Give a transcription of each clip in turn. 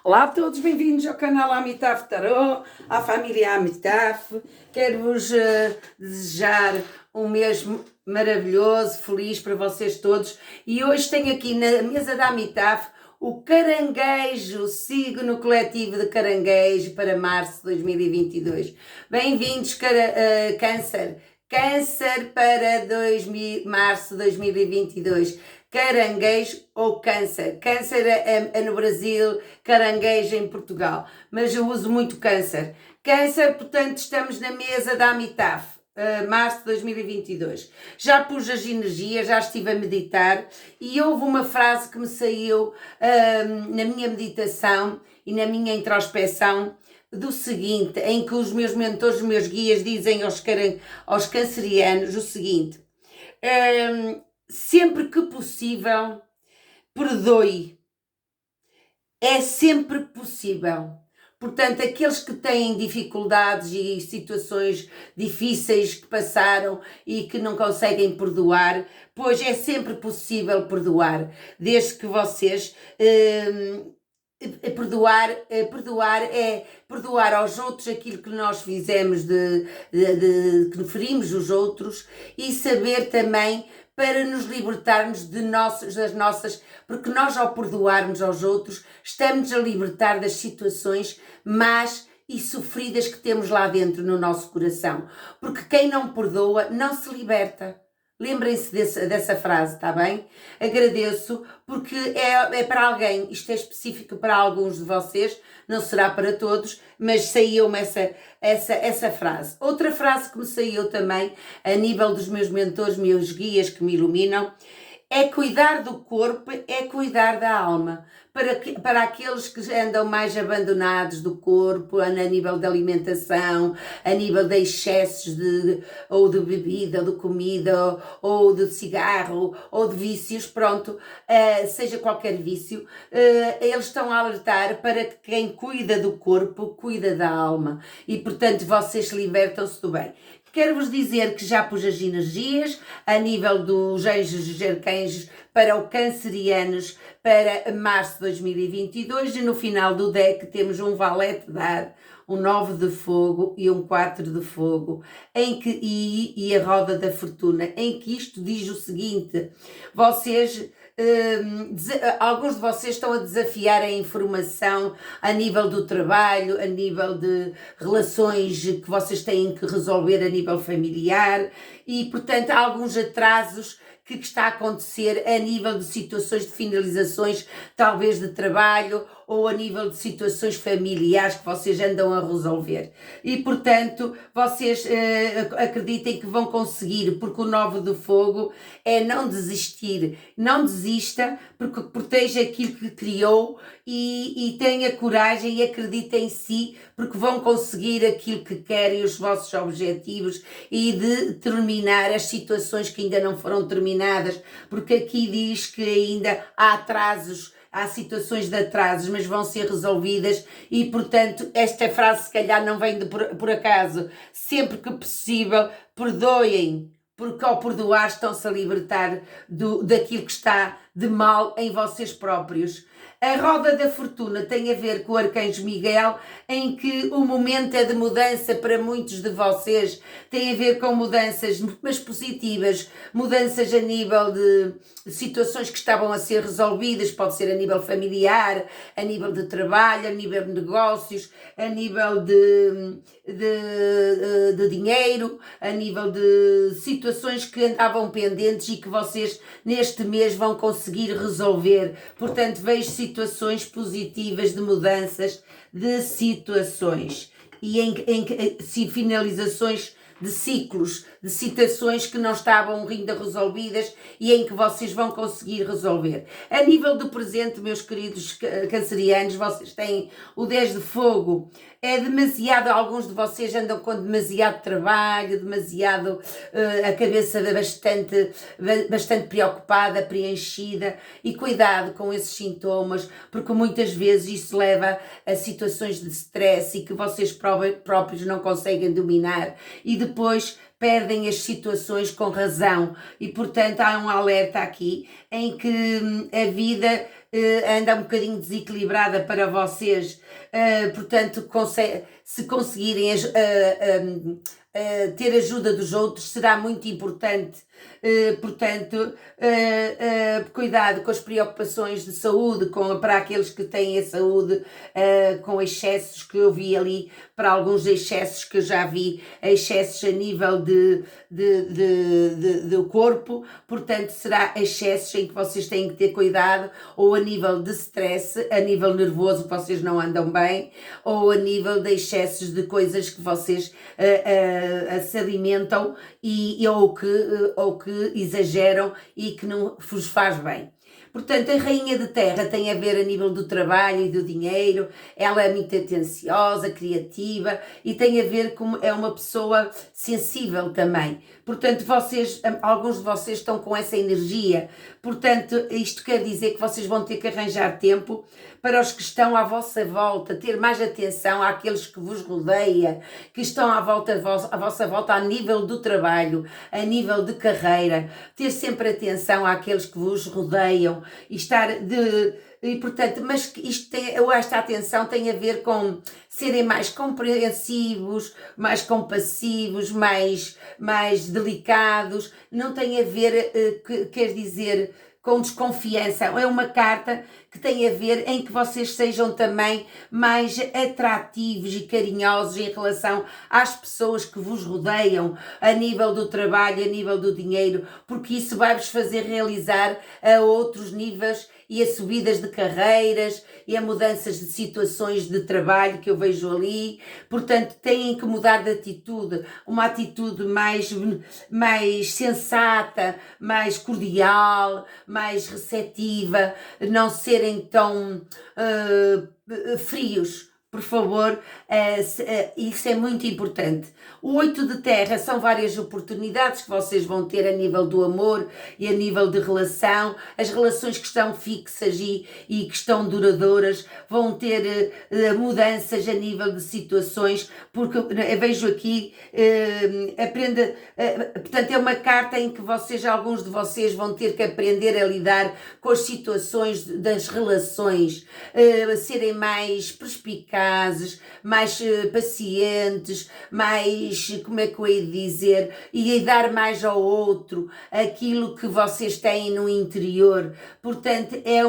Olá a todos, bem-vindos ao canal Amitaf Tarot, à família Amitaf. Quero-vos desejar um mês maravilhoso, feliz para vocês todos. E hoje tenho aqui na mesa da Amitaf o caranguejo, o signo coletivo de caranguejo para março de 2022. Bem-vindos, Câncer. Câncer para março de 2022. Caranguejo ou câncer. Câncer é no Brasil, caranguejo em Portugal, mas eu uso muito câncer. Câncer, portanto, estamos na mesa da Amitaf, março de 2022. Já pus as energias, já estive a meditar e houve uma frase que me saiu na minha meditação e na minha introspeção do seguinte, em que os meus mentores, os meus guias dizem aos cancerianos o seguinte: sempre que possível, perdoe. É sempre possível. Portanto, aqueles que têm dificuldades e situações difíceis que passaram e que não conseguem perdoar, pois é sempre possível perdoar, desde que vocês perdoar é perdoar aos outros aquilo que nós fizemos que ferimos os outros, e saber também para nos libertarmos das nossas, porque nós, ao perdoarmos aos outros, estamos a libertar das situações más e sofridas que temos lá dentro no nosso coração, porque quem não perdoa não se liberta. Lembrem-se dessa frase, está bem? Agradeço, porque é para alguém, isto é específico para alguns de vocês, não será para todos, mas saiu-me essa frase. Outra frase que me saiu também, a nível dos meus mentores, meus guias que me iluminam, é cuidar do corpo, é cuidar da alma. Para aqueles que andam mais abandonados do corpo, a nível de alimentação, a nível de excessos ou de bebida, ou de comida, ou de cigarro, ou de vícios, pronto, seja qualquer vício, eles estão a alertar para que quem cuida do corpo, cuida da alma. E, portanto, vocês libertam-se do bem. Quero-vos dizer que já pus as energias a nível dos anjos e arcanjos para o cancerianos para março de 2022, e no final do deck temos um valete de ar, um 9 de fogo e um 4 de fogo, e a roda da fortuna, em que isto diz o seguinte: vocês... alguns de vocês estão a desafiar a informação a nível do trabalho, a nível de relações que vocês têm que resolver a nível familiar, e portanto há alguns atrasos que está a acontecer a nível de situações de finalizações, talvez de trabalho, ou a nível de situações familiares que vocês andam a resolver. E, portanto, vocês acreditem que vão conseguir, porque o 9 de fogo é não desistir. Não desista, porque proteja aquilo que criou e tenha coragem e acredite em si, porque vão conseguir aquilo que querem, os vossos objetivos, e de terminar as situações que ainda não foram terminadas, porque aqui diz que ainda há atrasos, há situações de atrasos, mas vão ser resolvidas, e portanto esta frase se calhar não vem por acaso. Sempre que possível, perdoem, porque ao perdoar estão-se a libertar daquilo que está de mal em vocês próprios. A roda da fortuna tem a ver com o arcanjo Miguel, em que o momento é de mudança para muitos de vocês, tem a ver com mudanças, mas positivas, mudanças a nível de situações que estavam a ser resolvidas, pode ser a nível familiar, a nível de trabalho, a nível de negócios, a nível de dinheiro, a nível de situações que andavam pendentes e que vocês neste mês vão conseguir resolver. Portanto, vejo situações positivas de mudanças de situações e finalizações de ciclos, de situações que não estavam ainda resolvidas e em que vocês vão conseguir resolver. A nível do presente, meus queridos cancerianos, vocês têm o 10 de fogo. É demasiado, alguns de vocês andam com demasiado trabalho, demasiado, a cabeça bastante preocupada, preenchida, e cuidado com esses sintomas, porque muitas vezes isso leva a situações de stress e que vocês próprios não conseguem dominar, e depois perdem as situações com razão. E portanto há um alerta aqui em que a vida anda um bocadinho desequilibrada para vocês, portanto, se conseguirem ter ajuda dos outros, será muito importante. Portanto, cuidado com as preocupações de saúde, para aqueles que têm a saúde com excessos que eu vi ali, para alguns excessos que eu já vi, excessos a nível do corpo, portanto será excessos em que vocês têm que ter cuidado, ou a nível de stress, a nível nervoso que vocês não andam bem, ou a nível de excessos de coisas que vocês se alimentam ou que exageram e que não vos faz bem. Portanto, a rainha de terra tem a ver a nível do trabalho e do dinheiro, ela é muito atenciosa, criativa e tem a ver com é uma pessoa sensível também. Portanto, alguns de vocês estão com essa energia, portanto, isto quer dizer que vocês vão ter que arranjar tempo para os que estão à vossa volta, ter mais atenção àqueles que vos rodeia, que estão à vossa volta a nível do trabalho, a nível de carreira, ter sempre atenção àqueles que vos rodeiam e portanto, mas esta atenção tem a ver com serem mais compreensivos, mais compassivos, mais delicados, não tem a ver, quer dizer, com desconfiança. É uma carta que tem a ver em que vocês sejam também mais atrativos e carinhosos em relação às pessoas que vos rodeiam, a nível do trabalho, a nível do dinheiro, porque isso vai-vos fazer realizar a outros níveis e a subidas de carreiras e a mudanças de situações de trabalho que eu vejo ali. Portanto, têm que mudar de atitude, uma atitude mais sensata, mais cordial, mais receptiva, não serem tão frios. Por favor, isso é muito importante. O 8 de terra são várias oportunidades que vocês vão ter a nível do amor e a nível de relação. As relações que estão fixas e que estão duradouras vão ter mudanças a nível de situações, porque eu vejo aqui, portanto é uma carta em que alguns de vocês vão ter que aprender a lidar com as situações das relações, serem mais perspicazes, mais pacientes, mais, como é que eu hei de dizer, e dar mais ao outro aquilo que vocês têm no interior. Portanto, é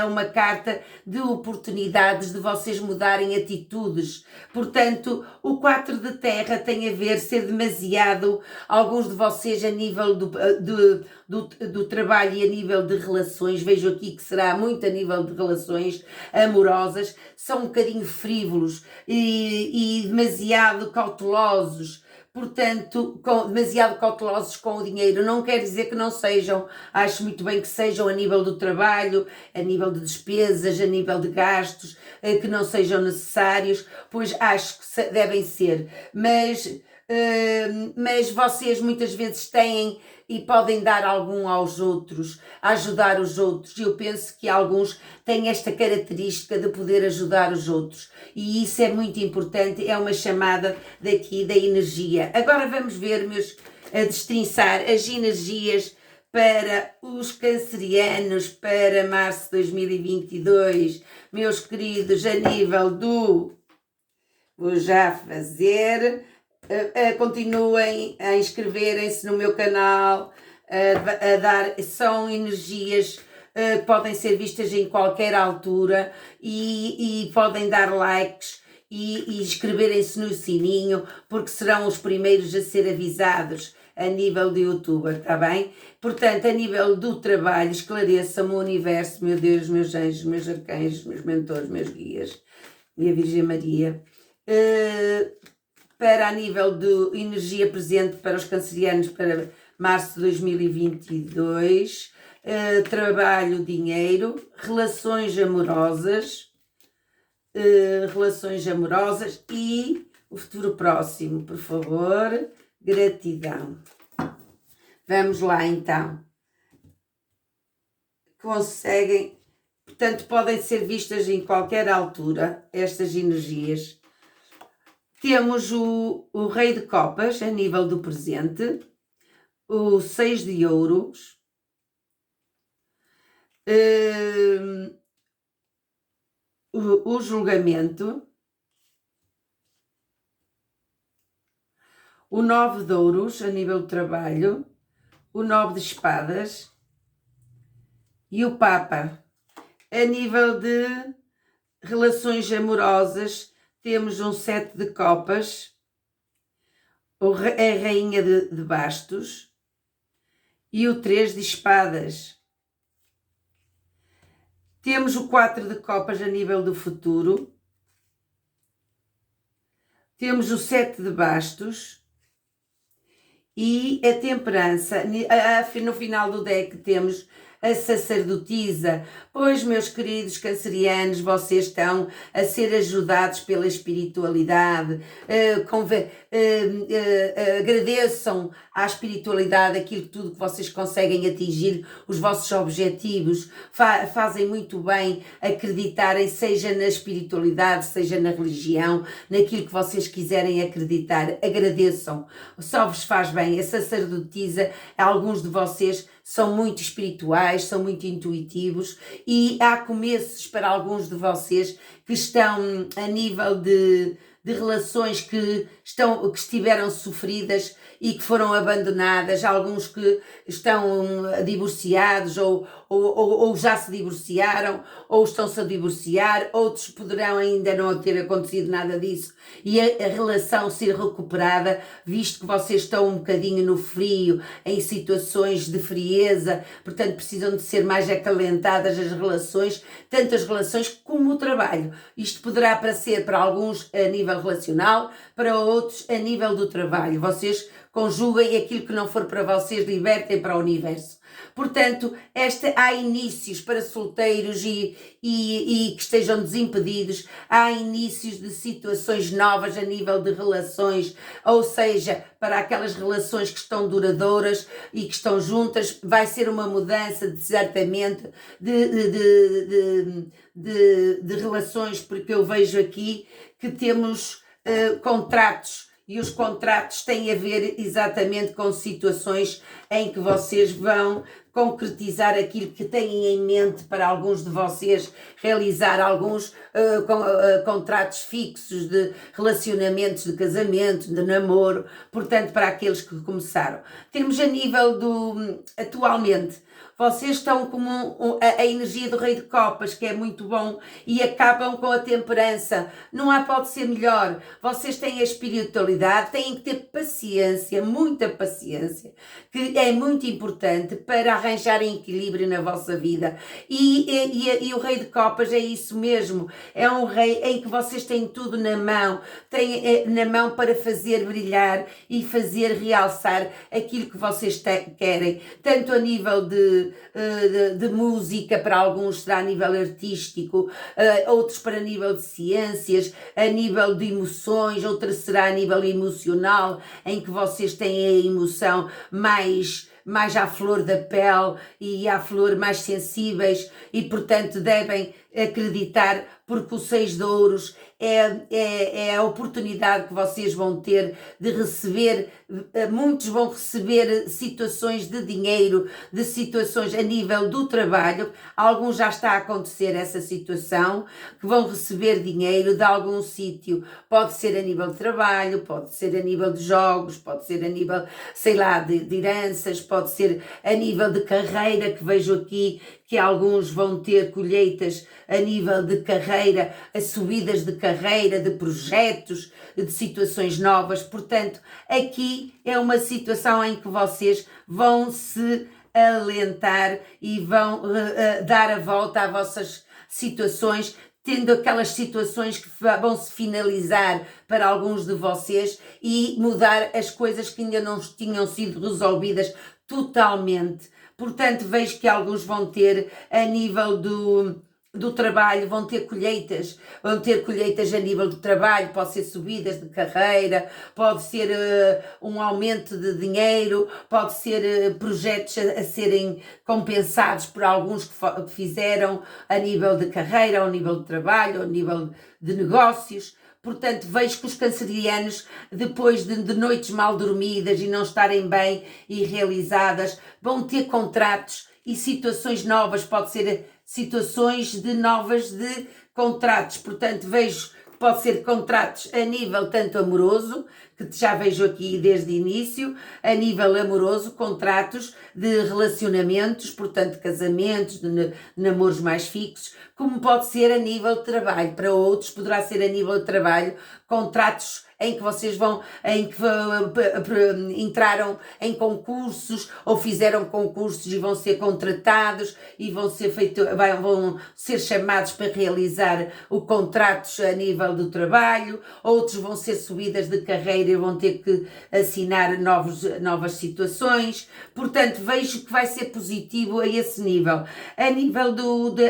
uma carta de oportunidades de vocês mudarem atitudes. Portanto, o 4 de terra tem a ver ser demasiado, alguns de vocês a nível do trabalho e a nível de relações, vejo aqui que será muito a nível de relações amorosas, são um bocadinho frívolos e demasiado cautelosos, portanto, demasiado cautelosos com o dinheiro. Não quer dizer que não sejam, acho muito bem que sejam a nível do trabalho, a nível de despesas, a nível de gastos, que não sejam necessários, pois acho que devem ser, mas vocês muitas vezes têm e podem dar algum aos outros, ajudar os outros. Eu penso que alguns têm esta característica de poder ajudar os outros e isso é muito importante, é uma chamada daqui da energia. Agora vamos ver, a destrinçar as energias para os cancerianos para março de 2022, meus queridos, a nível do... Vou já fazer... continuem a inscreverem-se no meu canal, são energias que podem ser vistas em qualquer altura e podem dar likes e inscreverem-se no sininho, porque serão os primeiros a ser avisados a nível de youtuber, está bem? Portanto, a nível do trabalho, esclareça-me o universo, meu Deus, meus anjos, meus arcanjos, meus mentores, meus guias, minha Virgem Maria, para a nível de energia presente para os cancerianos para março de 2022, trabalho, dinheiro, relações amorosas e o futuro próximo, por favor, gratidão. Vamos lá então. Conseguem, portanto, podem ser vistas em qualquer altura estas energias. Temos o Rei de Copas a nível do presente, o 6 de ouros, o julgamento, o 9 de ouros a nível do trabalho, o 9 de espadas e o Papa. A nível de relações amorosas, temos um 7 de copas, a rainha de bastos e o 3 de espadas. Temos o 4 de copas a nível do futuro. Temos o 7 de bastos e a temperança. No final do deck temos a sacerdotisa. Pois, meus queridos cancerianos, vocês estão a ser ajudados pela espiritualidade. Agradeçam à espiritualidade aquilo tudo que vocês conseguem atingir, os vossos objetivos. Fazem muito bem acreditarem, seja na espiritualidade, seja na religião, naquilo que vocês quiserem acreditar. Agradeçam, só vos faz bem. A sacerdotisa, alguns de vocês são muito espirituais, são muito intuitivos e há começos para alguns de vocês que estão a nível de relações que estiveram sofridas e que foram abandonadas, alguns que estão divorciados ou já se divorciaram ou estão-se a divorciar, outros poderão ainda não ter acontecido nada disso e a relação ser recuperada, visto que vocês estão um bocadinho no frio, em situações de frieza, portanto precisam de ser mais acalentadas as relações, tanto as relações como o trabalho. Isto poderá ser para alguns a nível relacional, para outros a nível do trabalho. Vocês conjuguem aquilo que não for para vocês, libertem para o universo. Portanto, há inícios para solteiros e que estejam desimpedidos, há inícios de situações novas a nível de relações, ou seja, para aquelas relações que estão duradouras e que estão juntas, vai ser uma mudança certamente de relações, porque eu vejo aqui que temos contratos. E os contratos têm a ver exatamente com situações em que vocês vão concretizar aquilo que têm em mente. Para alguns de vocês realizar alguns contratos fixos de relacionamentos, de casamento, de namoro, portanto para aqueles que começaram. Temos a nível atualmente, vocês estão como a energia do Rei de Copas, que é muito bom, e acabam com a temperança. Não pode ser melhor. Vocês têm a espiritualidade, têm que ter paciência, muita paciência, que é muito importante para arranjarem equilíbrio na vossa vida. E o Rei de Copas é isso mesmo. É um rei em que vocês têm tudo na mão. Têm na mão para fazer brilhar e fazer realçar aquilo que vocês querem, tanto a nível de música, para alguns será a nível artístico, outros para nível de ciências, a nível de emoções, outros será a nível emocional, em que vocês têm a emoção mais à flor da pele e à flor mais sensíveis e, portanto, devem acreditar, porque o 6 de ouros é a oportunidade que vocês vão ter de receber, muitos vão receber situações de dinheiro, de situações a nível do trabalho, alguns já está a acontecer essa situação, que vão receber dinheiro de algum sítio, pode ser a nível de trabalho, pode ser a nível de jogos, pode ser a nível, sei lá, de heranças, pode ser a nível de carreira, que vejo aqui que alguns vão ter colheitas a nível de carreira, as subidas de carreira, de projetos, de situações novas. Portanto, aqui é uma situação em que vocês vão se alentar e vão dar a volta às vossas situações, tendo aquelas situações que vão se finalizar para alguns de vocês e mudar as coisas que ainda não tinham sido resolvidas totalmente. Portanto, vejo que alguns vão ter a nível do trabalho, vão ter colheitas a nível do trabalho, pode ser subidas de carreira, pode ser um aumento de dinheiro, pode ser projetos a serem compensados por alguns que fizeram a nível de carreira, ao nível de trabalho, ao nível de negócios. Portanto, vejo que os cancerianos, depois de noites mal dormidas e não estarem bem e realizadas, vão ter contratos e situações novas, pode ser situações de novas de contratos, portanto vejo que pode ser contratos a nível tanto amoroso, que já vejo aqui desde o início, a nível amoroso, contratos de relacionamentos, portanto casamentos, de namoros mais fixos, como pode ser a nível de trabalho. Para outros poderá ser a nível de trabalho, contratos em que vocês entraram em concursos ou fizeram concursos e vão ser contratados e vão ser chamados para realizar o contratos a nível do trabalho, outros vão ser subidas de carreira e vão ter que assinar novas situações. Portanto, vejo que vai ser positivo a esse nível. A nível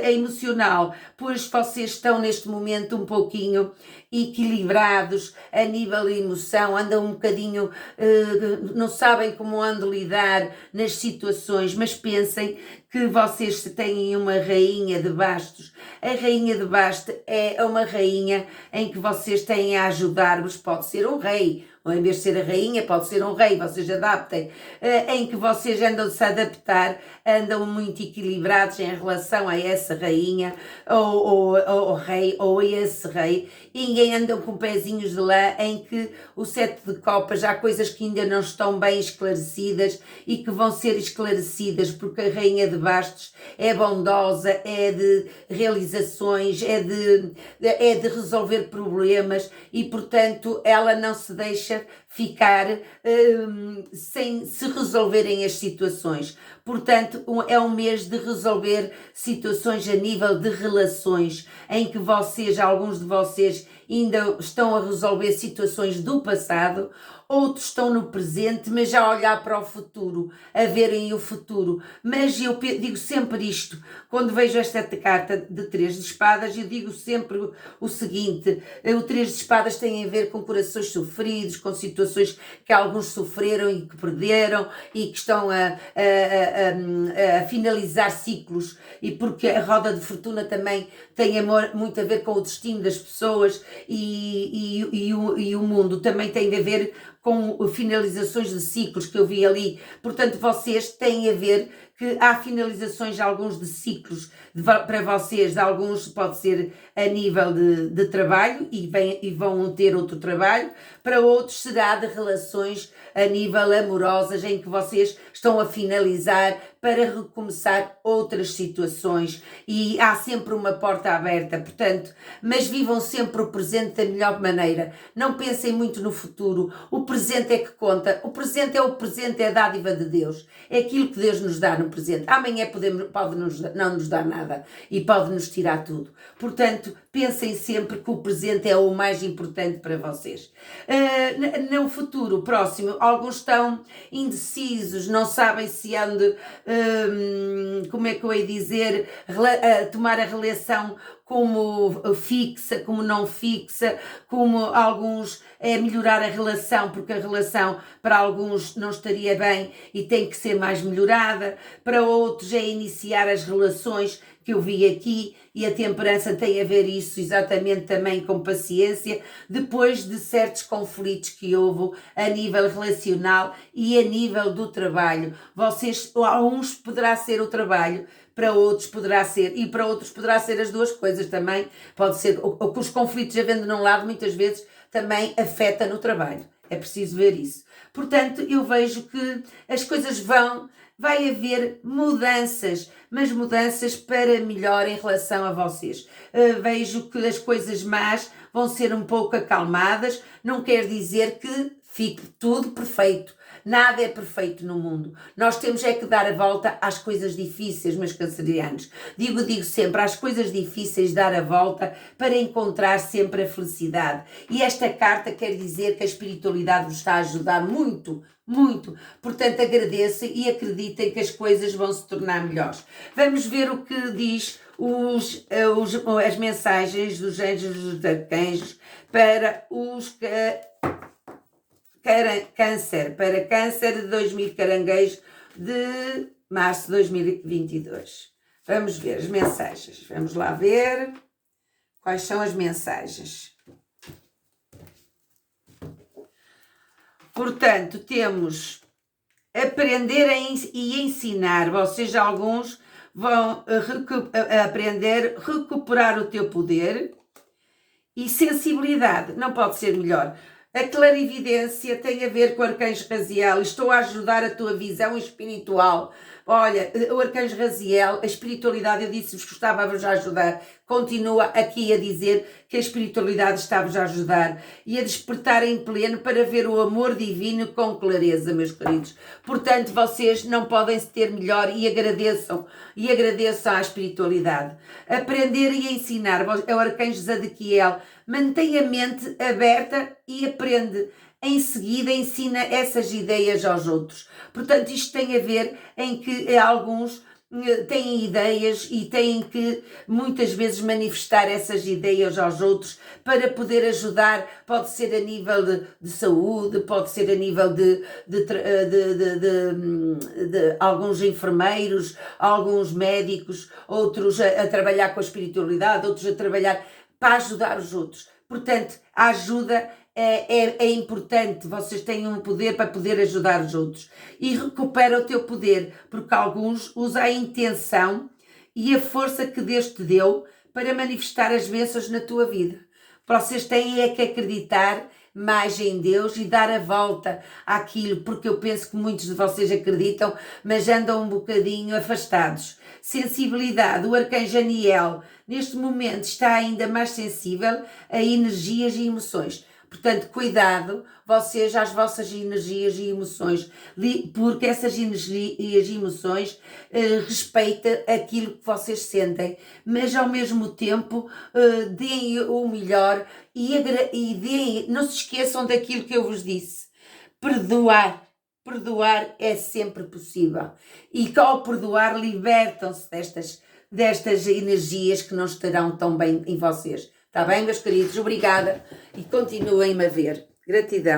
emocional, pois vocês estão neste momento um pouquinho equilibrados a nível de emoção, andam um bocadinho, não sabem como andam lidar nas situações, mas pensem que vocês têm uma rainha de bastos. A rainha de bastos é uma rainha em que vocês têm a ajudar-vos, pode ser um rei, ou em vez de ser a rainha, pode ser um rei, vocês adaptem, em que vocês andam-se a adaptar, andam muito equilibrados em relação a essa rainha, ou rei, ou a esse rei, e ninguém andam com pezinhos de lã, em que o 7 de copas há coisas que ainda não estão bem esclarecidas e que vão ser esclarecidas, porque a rainha de bastos é bondosa, é de realizações, é de resolver problemas e, portanto, ela não se deixa ficar sem se resolverem as situações. Portanto, é um mês de resolver situações a nível de relações, em que alguns de vocês ainda estão a resolver situações do passado, outros estão no presente, mas já a olhar para o futuro, a verem o futuro. Mas eu digo sempre isto, quando vejo esta carta de 3 de espadas, eu digo sempre o seguinte: o 3 de espadas tem a ver com corações sofridos, com situações que alguns sofreram e que perderam e que estão a finalizar ciclos, e porque a roda de fortuna também tem muito a ver com o destino das pessoas e o mundo também tem a ver com finalizações de ciclos que eu vi ali. Portanto, vocês têm a ver que há finalizações de alguns de ciclos para vocês, de alguns pode ser a nível de trabalho e vão ter outro trabalho, para outros será de relações a nível amorosas, em que vocês estão a finalizar para recomeçar outras situações, e há sempre uma porta aberta, portanto, mas vivam sempre o presente da melhor maneira, não pensem muito no futuro, o presente é que conta, o presente é a dádiva de Deus, é aquilo que Deus nos dá no presente. Amanhã pode não nos dar nada e pode nos tirar tudo, portanto, pensem sempre que o presente é o mais importante para vocês. No futuro próximo, alguns estão indecisos, não sabem se hão de, como é que eu ia dizer, tomar a relação como fixa, como não fixa, como alguns é melhorar a relação, porque a relação para alguns não estaria bem e tem que ser mais melhorada, para outros é iniciar as relações que eu vi aqui, e a temperança tem a ver isso exatamente também com paciência, depois de certos conflitos que houve a nível relacional e a nível do trabalho. A uns poderá ser o trabalho, para outros poderá ser, e para outros poderá ser as duas coisas também, pode ser, que os conflitos havendo num lado muitas vezes também afeta no trabalho, é preciso ver isso. Portanto, eu vejo que as coisas vai haver mudanças, mas mudanças para melhor em relação a vocês. Vejo que as coisas más vão ser um pouco acalmadas, não quer dizer que fique tudo perfeito. Nada é perfeito no mundo. Nós temos é que dar a volta às coisas difíceis, meus cancerianos. Digo sempre, às coisas difíceis dar a volta para encontrar sempre a felicidade. E esta carta quer dizer que a espiritualidade vos está a ajudar muito, muito. Portanto, agradeçam e acreditem que as coisas vão se tornar melhores. Vamos ver o que diz as mensagens dos anjos dos arcanjos para os Câncer, para Câncer de 2000 caranguejos de março de 2022. Vamos ver as mensagens. Vamos lá ver quais são as mensagens. Portanto, temos aprender e ensinar. Vocês, alguns, vão aprender a recuperar o teu poder e sensibilidade. Não pode ser melhor. A clarividência tem a ver com o Arcanjo Raziel. Estou a ajudar a tua visão espiritual. Olha, o Arcanjo Raziel, a espiritualidade, eu disse-vos que estava-vos a ajudar. Continua aqui a dizer que a espiritualidade está-vos a ajudar e a despertar em pleno para ver o amor divino com clareza, meus queridos. Portanto, vocês não podem se ter melhor e agradeçam à espiritualidade. Aprender e ensinar. É o Arcanjo Zadkiel. Mantém a mente aberta e aprende. Em seguida, ensina essas ideias aos outros. Portanto, isto tem a ver em que alguns têm ideias e têm que muitas vezes manifestar essas ideias aos outros para poder ajudar. Pode ser a nível de saúde, pode ser a nível de alguns enfermeiros, alguns médicos, outros a trabalhar com a espiritualidade, outros a trabalhar para ajudar os outros. Portanto, a ajuda é importante. Vocês têm um poder para poder ajudar os outros. E recupera o teu poder, porque alguns usam a intenção e a força que Deus te deu para manifestar as bênçãos na tua vida. Vocês têm é que acreditar mais em Deus e dar a volta àquilo, porque eu penso que muitos de vocês acreditam, mas andam um bocadinho afastados. Sensibilidade. O Arcanjo Aniel, neste momento, está ainda mais sensível a energias e emoções. Portanto, cuidado, vocês, às vossas energias e emoções, porque essas energias e emoções respeitam aquilo que vocês sentem, mas ao mesmo tempo deem o melhor e deem, não se esqueçam daquilo que eu vos disse, perdoar. Perdoar é sempre possível. E ao perdoar, libertam-se destas energias que não estarão tão bem em vocês. Está bem, meus queridos? Obrigada e continuem-me a ver. Gratidão.